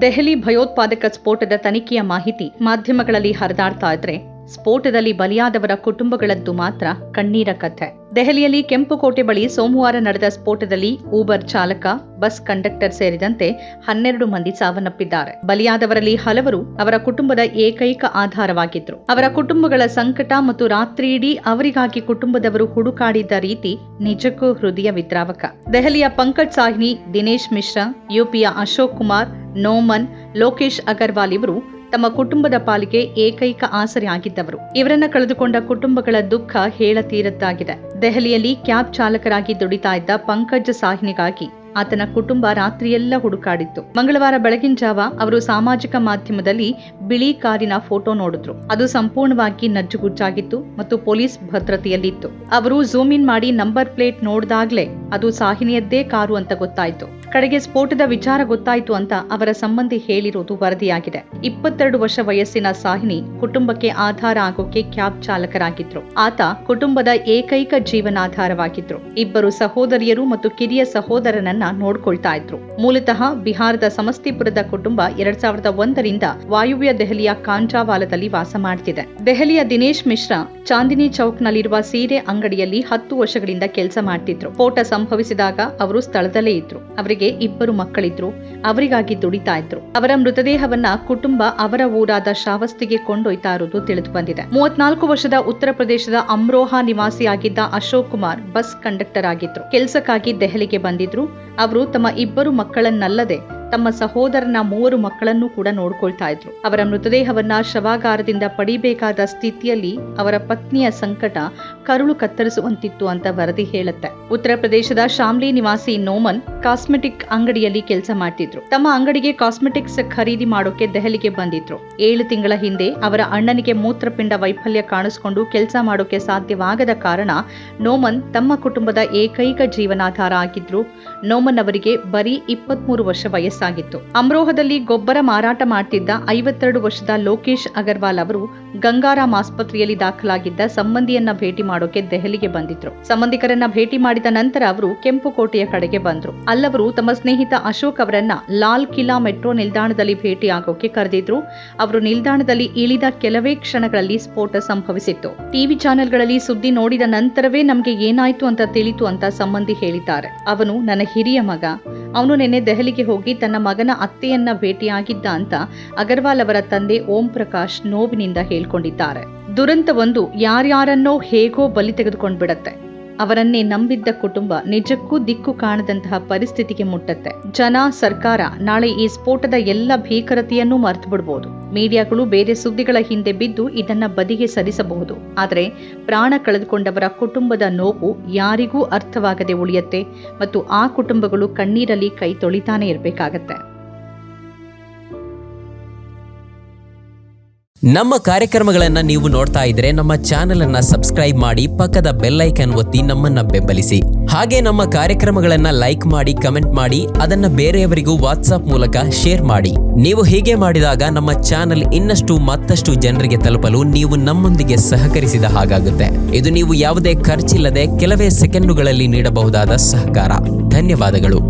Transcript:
ದೆಹಲಿ ಭಯೋತ್ಪಾದಕ ಸ್ಫೋಟದ ತನಿಖೆಯ ಮಾಹಿತಿ ಮಾಧ್ಯಮಗಳಲ್ಲಿ ಹರಿದಾಡ್ತಾ ಇದ್ರೆ ಸ್ಫೋಟದಲ್ಲಿ ಬಲಿಯಾದವರ ಕುಟುಂಬಗಳದ್ದು ಮಾತ್ರ ಕಣ್ಣೀರ ಕಥೆ. ದೆಹಲಿಯಲ್ಲಿ ಕೆಂಪುಕೋಟೆ ಬಳಿ ಸೋಮವಾರ ನಡೆದ ಸ್ಫೋಟದಲ್ಲಿ ಊಬರ್ ಚಾಲಕ, ಬಸ್ ಕಂಡಕ್ಟರ್ ಸೇರಿದಂತೆ 12 ಮಂದಿ ಸಾವನ್ನಪ್ಪಿದ್ದಾರೆ. ಬಲಿಯಾದವರಲ್ಲಿ ಹಲವರು ಅವರ ಕುಟುಂಬದ ಏಕೈಕ ಆಧಾರವಾಗಿದ್ರು. ಅವರ ಕುಟುಂಬಗಳ ಸಂಕಟ ಮತ್ತು ರಾತ್ರಿಯಿಡೀ ಅವರಿಗಾಗಿ ಕುಟುಂಬದವರು ಹುಡುಕಾಡಿದ್ದ ರೀತಿ ನಿಜಕ್ಕೂ ಹೃದಯ ವಿದ್ರಾವಕ. ದೆಹಲಿಯ ಪಂಕಜ್ ಸಾಹ್ನಿ, ದಿನೇಶ್ ಮಿಶ್ರಾ, ಯುಪಿಯ ಅಶೋಕ್ ಕುಮಾರ್, ನೋಮನ್, ಲೋಕೇಶ್ ಅಗರ್ವಾಲ್ ಇವರು ತಮ್ಮ ಕುಟುಂಬದ ಪಾಲಿಗೆ ಏಕೈಕ ಆಸರೆ ಆಗಿದ್ದವರು. ಇವರನ್ನ ಕಳೆದುಕೊಂಡ ಕುಟುಂಬಗಳ ದುಃಖ ಹೇಳತೀರದ್ದಾಗಿದೆ. ದೆಹಲಿಯಲ್ಲಿ ಕ್ಯಾಬ್ ಚಾಲಕರಾಗಿ ದುಡಿತಾ ಇದ್ದ ಪಂಕಜ್ ಸಾಹ್ನಿಗಾಗಿ ಆತನ ಕುಟುಂಬ ರಾತ್ರಿಯೆಲ್ಲ ಹುಡುಕಾಡಿತ್ತು. ಮಂಗಳವಾರ ಬೆಳಗಿನ ಜಾವ ಅವರು ಸಾಮಾಜಿಕ ಮಾಧ್ಯಮದಲ್ಲಿ ಬಿಳಿ ಕಾರಿನ ಫೋಟೋ ನೋಡಿದ್ರು. ಅದು ಸಂಪೂರ್ಣವಾಗಿ ನಜ್ಜುಗುಜ್ಜಾಗಿತ್ತು ಮತ್ತು ಪೊಲೀಸ್ ಭದ್ರತೆಯಲ್ಲಿತ್ತು. ಅವರು ಝೂಮ್ ಇನ್ ಮಾಡಿ ನಂಬರ್ ಪ್ಲೇಟ್ ನೋಡಿದಾಗ್ಲೇ ಅದು ಸಾಹಿನಿಯದ್ದೇ ಕಾರು ಅಂತ ಗೊತ್ತಾಯ್ತು. ಕಡೆಗೆ ಸ್ಫೋಟದ ವಿಚಾರ ಗೊತ್ತಾಯ್ತು ಅಂತ ಅವರ ಸಂಬಂಧಿ ಹೇಳಿರುವುದು ವರದಿಯಾಗಿದೆ. 22 ವರ್ಷ ವಯಸ್ಸಿನ ಸಾಹಿನಿ ಕುಟುಂಬಕ್ಕೆ ಆಧಾರ ಆಗೋಕೆ ಕ್ಯಾಬ್ ಚಾಲಕರಾಗಿದ್ರು. ಆತ ಕುಟುಂಬದ ಏಕೈಕ ಜೀವನಾಧಾರವಾಗಿದ್ರು. ಇಬ್ಬರು ಸಹೋದರಿಯರು ಮತ್ತು ಕಿರಿಯ ಸಹೋದರನನ್ನ ನೋಡ್ಕೊಳ್ತಾ ಇದ್ರು. ಮೂಲತಃ ಬಿಹಾರದ ಸಮಸ್ತಿಪುರದ ಕುಟುಂಬ 2001ರಿಂದ ವಾಯುವ್ಯ ದೆಹಲಿಯ ಕಾಂಜಾವಾಲದಲ್ಲಿ ವಾಸ ಮಾಡ್ತಿದೆ. ದೆಹಲಿಯ ದಿನೇಶ್ ಮಿಶ್ರಾ ಚಾಂದಿನಿ ಚೌಕ್ನಲ್ಲಿರುವ ಸೀರೆ ಅಂಗಡಿಯಲ್ಲಿ 10 ವರ್ಷಗಳಿಂದ ಕೆಲಸ ಮಾಡ್ತಿದ್ರು. ಸ್ಫೋಟ ಸಂಭವಿಸಿದಾಗ ಅವರು ಸ್ಥಳದಲ್ಲೇ ಇದ್ರು. ಅವರಿಗೆ 2 ಮಕ್ಕಳಿದ್ರು. ಅವರಿಗಾಗಿ ದುಡಿತಾ ಇದ್ರು. ಅವರ ಮೃತದೇಹವನ್ನ ಕುಟುಂಬ ಅವರ ಊರಾದ ಶ್ರಾವಸ್ತಿಗೆ ಕೊಂಡೊಯ್ತಾ ಇರುವುದು ತಿಳಿದು ಬಂದಿದೆ. 34 ವರ್ಷದ ಉತ್ತರ ಪ್ರದೇಶದ ಅಮ್ರೋಹಾ ನಿವಾಸಿಯಾಗಿದ್ದ ಅಶೋಕ್ ಕುಮಾರ್ ಬಸ್ ಕಂಡಕ್ಟರ್ ಆಗಿದ್ರು. ಕೆಲಸಕ್ಕಾಗಿ ದೆಹಲಿಗೆ ಬಂದಿದ್ರು. ಅವರು ತಮ್ಮ 2 ಮಕ್ಕಳನ್ನಲ್ಲದೆ ತಮ್ಮ ಸಹೋದರನ 3 ಮಕ್ಕಳನ್ನು ಕೂಡ ನೋಡ್ಕೊಳ್ತಾ ಇದ್ರು. ಅವರ ಮೃತದೇಹವನ್ನ ಶವಾಗಾರದಿಂದ ಪಡಿಬೇಕಾದ ಸ್ಥಿತಿಯಲ್ಲಿ ಅವರ ಪತ್ನಿಯ ಸಂಕಟ ಕರುಳು ಕತ್ತರಿಸುವಂತಿತ್ತು ಅಂತ ವರದಿ ಹೇಳುತ್ತೆ. ಉತ್ತರ ಪ್ರದೇಶದ ಶಾಮ್ಲಿ ನಿವಾಸಿ ನೋಮನ್ ಕಾಸ್ಮೆಟಿಕ್ ಅಂಗಡಿಯಲ್ಲಿ ಕೆಲಸ ಮಾಡ್ತಿದ್ರು. ತಮ್ಮ ಅಂಗಡಿಗೆ ಕಾಸ್ಮೆಟಿಕ್ಸ್ ಖರೀದಿ ಮಾಡೋಕೆ ದೆಹಲಿಗೆ ಬಂದಿದ್ರು. 7 ತಿಂಗಳ ಹಿಂದೆ ಅವರ ಅಣ್ಣನಿಗೆ ಮೂತ್ರಪಿಂಡ ವೈಫಲ್ಯ ಕಾಣಿಸಿಕೊಂಡು ಕೆಲಸ ಮಾಡೋಕೆ ಸಾಧ್ಯವಾಗದ ಕಾರಣ ನೋಮನ್ ತಮ್ಮ ಕುಟುಂಬದ ಏಕೈಕ ಜೀವನಾಧಾರ ಆಗಿದ್ರು. ನೋಮನ್ ಅವರಿಗೆ ಬರೀ 23 ವರ್ಷ ವಯಸ್ಸಾಗಿತ್ತು. ಅಮ್ರೋಹದಲ್ಲಿ ಗೊಬ್ಬರ ಮಾರಾಟ ಮಾಡ್ತಿದ್ದ 52 ವರ್ಷದ ಲೋಕೇಶ್ ಅಗರ್ವಾಲ್ ಅವರು ಗಂಗಾರಾಮ್ ಆಸ್ಪತ್ರೆಯಲ್ಲಿ ದಾಖಲಾಗಿದ್ದ ಸಂಬಂಧಿಯನ್ನ ಭೇಟಿ ಮಾಡೋಕೆ ದೆಹಲಿಗೆ ಬಂದಿದ್ರು. ಸಂಬಂಧಿಕರನ್ನ ಭೇಟಿ ಮಾಡಿದ ನಂತರ ಅವರು ಕೆಂಪುಕೋಟೆಯ ಕಡೆಗೆ ಬಂದ್ರು. ಅಲ್ಲವರು ತಮ್ಮ ಸ್ನೇಹಿತ ಅಶೋಕ್ ಅವರನ್ನ ಲಾಲ್ ಕಿಲಾ ಮೆಟ್ರೋ ನಿಲ್ದಾಣದಲ್ಲಿ ಭೇಟಿ ಆಗೋಕೆ ಕರೆದಿದ್ರು. ಅವರು ನಿಲ್ದಾಣದಲ್ಲಿ ಇಳಿದ ಕೆಲವೇ ಕ್ಷಣಗಳಲ್ಲಿ ಸ್ಫೋಟ ಸಂಭವಿಸಿತ್ತು. ಟಿವಿ ಚಾನೆಲ್ಗಳಲ್ಲಿ ಸುದ್ದಿ ನೋಡಿದ ನಂತರವೇ ನಮ್ಗೆ ಏನಾಯ್ತು ಅಂತ ತಿಳಿತು ಅಂತ ಸಂಬಂಧಿ ಹೇಳಿದ್ದಾರೆ. ಅವನು ನನ್ನ ಹಿರಿಯ ಮಗ. ಅವನು ನಿನ್ನೆ ದೆಹಲಿಗೆ ಹೋಗಿ ತನ್ನ ಮಗನ ಅತ್ತೆಯನ್ನ ಭೇಟಿಯಾಗಿದ್ದ ಅಂತ ಅಗರ್ವಾಲ್ ಅವರ ತಂದೆ ಓಂ ಪ್ರಕಾಶ್ ನೋವಿನಿಂದ ಹೇಳ್ಕೊಂಡಿದ್ದಾರೆ. ದುರಂತವೊಂದು ಯಾರ್ಯಾರನ್ನೋ ಹೇಗೋ ಬಲಿ ತೆಗೆದುಕೊಂಡ್ಬಿಡತ್ತೆ. ಅವರನ್ನೇ ನಂಬಿದ್ದ ಕುಟುಂಬ ನಿಜಕ್ಕೂ ದಿಕ್ಕು ಕಾಣದಂತಹ ಪರಿಸ್ಥಿತಿಗೆ ಮುಟ್ಟತ್ತೆ. ಜನ, ಸರ್ಕಾರ ನಾಳೆ ಈ ಸ್ಫೋಟದ ಎಲ್ಲ ಭೀಕರತೆಯನ್ನೂ ಮರೆತು ಬಿಡಬಹುದು. ಮೀಡಿಯಾಗಳು ಬೇರೆ ಸುದ್ದಿಗಳ ಹಿಂದೆ ಬಿದ್ದು ಇದನ್ನ ಬದಿಗೆ ಸರಿಸಬಹುದು. ಆದರೆ ಪ್ರಾಣ ಕಳೆದುಕೊಂಡವರ ಕುಟುಂಬದ ನೋವು ಯಾರಿಗೂ ಅರ್ಥವಾಗದೆ ಉಳಿಯತ್ತೆ ಮತ್ತು ಆ ಕುಟುಂಬಗಳು ಕಣ್ಣೀರಲ್ಲಿ ಕೈ ತೊಳಿತಾನೆ ಇರಬೇಕಾಗತ್ತೆ. ನಮ್ಮ ಕಾರ್ಯಕ್ರಮಗಳನ್ನ ನೀವು ನೋಡ್ತಾ ಇದ್ರೆ ನಮ್ಮ ಚಾನೆಲ್ ಅನ್ನ ಸಬ್ಸ್ಕ್ರೈಬ್ ಮಾಡಿ, ಪಕ್ಕದ ಬೆಲ್ ಐಕಾನ್ ಒತ್ತಿ ನಮ್ಮನ್ನ ಬೆಂಬಲಿಸಿ. ಹಾಗೆ ನಮ್ಮ ಕಾರ್ಯಕ್ರಮಗಳನ್ನ ಲೈಕ್ ಮಾಡಿ, ಕಮೆಂಟ್ ಮಾಡಿ, ಅದನ್ನ ಬೇರೆಯವರಿಗೂ ವಾಟ್ಸ್ಆಪ್ ಮೂಲಕ ಶೇರ್ ಮಾಡಿ. ನೀವು ಹೀಗೆ ಮಾಡಿದಾಗ ನಮ್ಮ ಚಾನೆಲ್ ಇನ್ನಷ್ಟು ಮತ್ತಷ್ಟು ಜನರಿಗೆ ತಲುಪಲು ನೀವು ನಮ್ಮೊಂದಿಗೆ ಸಹಕರಿಸಿದ ಹಾಗಾಗುತ್ತೆ. ಇದು ನೀವು ಯಾವುದೇ ಖರ್ಚಿಲ್ಲದೆ ಕೆಲವೇ ಸೆಕೆಂಡುಗಳಲ್ಲಿ ನೀಡಬಹುದಾದ ಸಹಕಾರ. ಧನ್ಯವಾದಗಳು.